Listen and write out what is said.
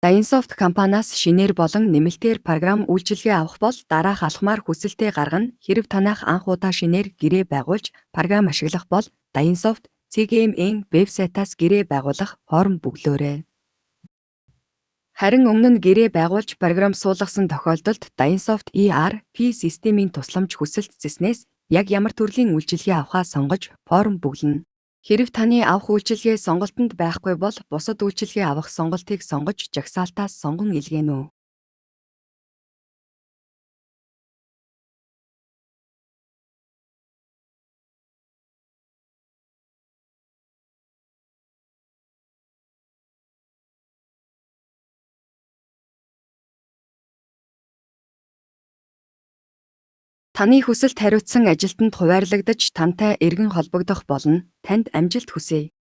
Dynsoft компаниас шинээр болон нэмэлтээр програм үйлчилгээ авах бол дараах алхмаар хүсэлтээ гаргана. Хэрэв танах анх удаа шинээр гэрээ байгуулж програм ашиглах бол Dynsoft CGM-ийн вебсайтаас гэрээ байгуулах форм бүглөөрэй. Харин өмнө нь гэрээ байгуулж програм суулгасан тохиолдолд Dynsoft ERP системийн тусламж хүсэлтцэснээс яг ямар төрлийн үйлчилгээ авахаа сонгож форм бүглэнэ. Хэрэв таны авах үйлчилгээ сонголтод байхгүй бол бусад үйлчилгээ авах сонголтыг сонгож жагсаалтаас сонгон илгээнэ үү. Таны хүсэлт хариуцсан ажилтнанд хуваарлагдаж тантай эргэн холбогдох болно. Танд амжилт хүсье.